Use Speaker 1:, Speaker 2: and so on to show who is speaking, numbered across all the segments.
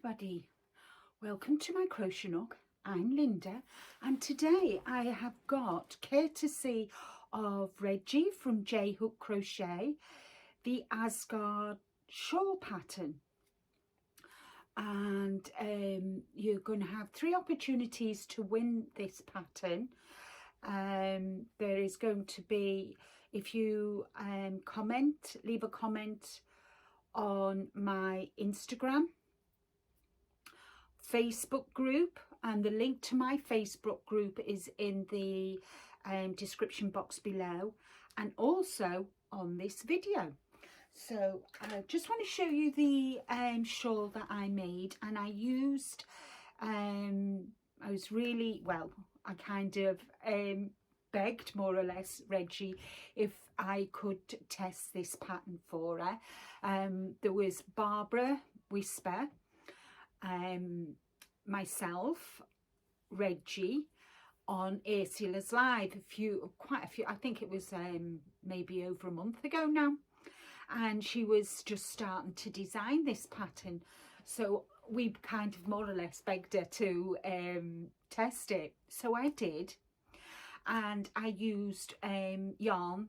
Speaker 1: everybody, welcome to my crochet nook. I'm Linda, and today I have got, courtesy of Reggie from J Hook Crochet, the Asgard shawl pattern. And you're going to have 3 opportunities to win this pattern. There is going to be, if you leave a comment on my Instagram, Facebook group, and the link to my Facebook group is in the description box below, and also on this video. So I just want to show you the shawl that I made, and I used I was really, well, I kind of begged, more or less, Reggie if I could test this pattern for her. There was Barbara Whisper, myself, Reggie, on Ursula's Live quite a few, I think it was maybe over a month ago now, and she was just starting to design this pattern, so we kind of more or less begged her to test it. So I did, and I used yarn,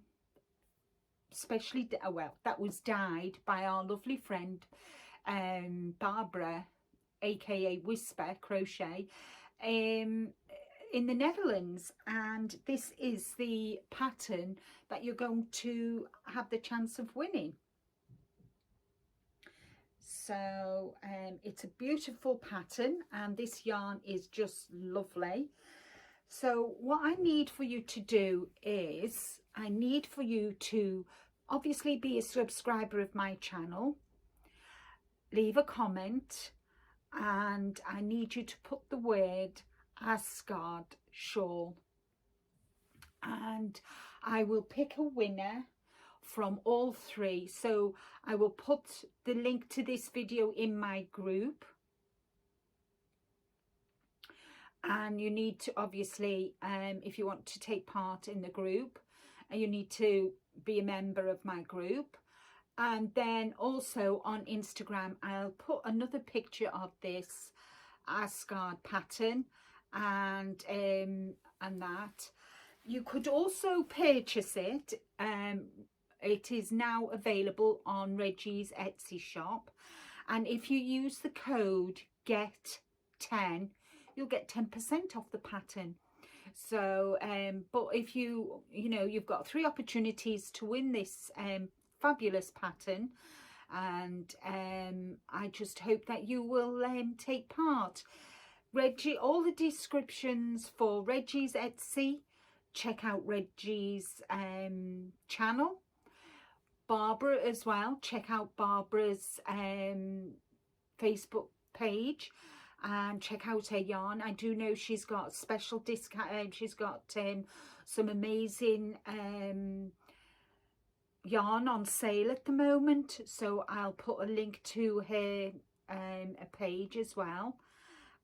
Speaker 1: especially, well, that was dyed by our lovely friend Barbara, aka Whisper Crochet, in the Netherlands, and this is the pattern that you're going to have the chance of winning. So it's a beautiful pattern, and this yarn is just lovely. So what I need for you to do is, I need for you to obviously be a subscriber of my channel, leave a comment, and I need you to put the word Asgard shawl, and I will pick a winner from all 3. So I will put the link to this video in my group, and you need to obviously, if you want to take part in the group, you need to be a member of my group. And then also on Instagram, I'll put another picture of this Asgard pattern, and that you could also purchase it. It is now available on Reggie's Etsy shop, and if you use the code GET10, you'll get 10% off the pattern. So but if you've got 3 opportunities to win this fabulous pattern, and I just hope that you will take part. Reggie, all the descriptions for Reggie's Etsy, check out Reggie's channel. Barbara as well, check out Barbara's Facebook page, and check out her yarn. I do know she's got special discount. She's got some amazing yarn on sale at the moment, so I'll put a link to her a page as well.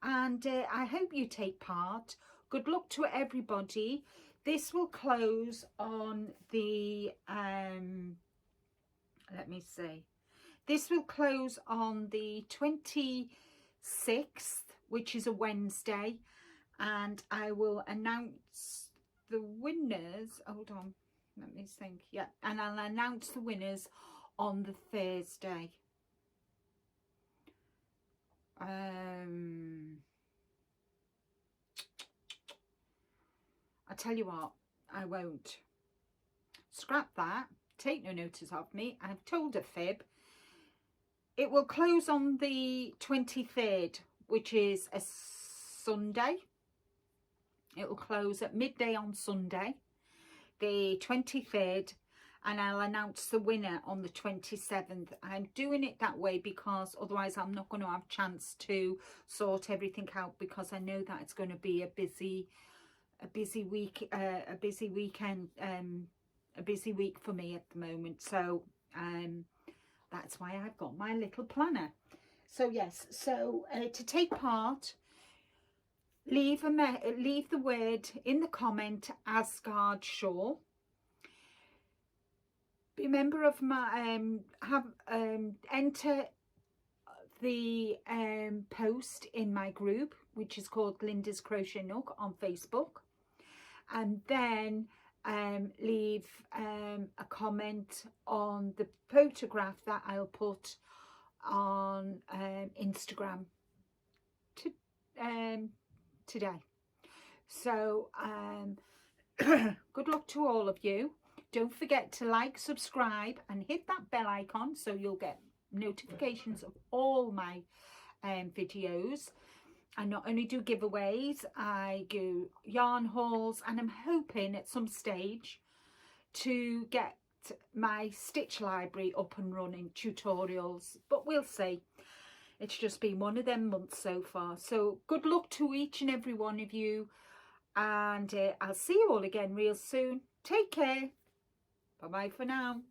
Speaker 1: And I hope you take part. Good luck to everybody. This will close on the let me see, this will close on the 26th, which is a Wednesday, and I will announce the winners. Hold on, let me think. Yeah, and I'll announce the winners on the Thursday. I tell you what, I won't. Scrap that. Take no notice of me. I've told a fib. It will close on the 23rd, which is a Sunday. It will close at midday on Sunday, the 23rd, and I'll announce the winner on the 27th. I'm doing it that way because otherwise I'm not going to have a chance to sort everything out, because I know that it's going to be a busy week, a busy weekend, a busy week for me at the moment. So that's why I've got my little planner. So yes, so to take part, leave the word in the comment Asgard shawl. Be a member of my enter the post in my group, which is called Linda's Crochet Nook on Facebook, and then leave a comment on the photograph that I'll put on Instagram today. So good luck to all of you. Don't forget to like, subscribe and hit that bell icon so you'll get notifications of all my videos. I not only do giveaways, I do yarn hauls, and I'm hoping at some stage to get my stitch library up and running, tutorials, but we'll see. It's just been one of them months so far. So good luck to each and every one of you, and I'll see you all again real soon. Take care. Bye bye for now.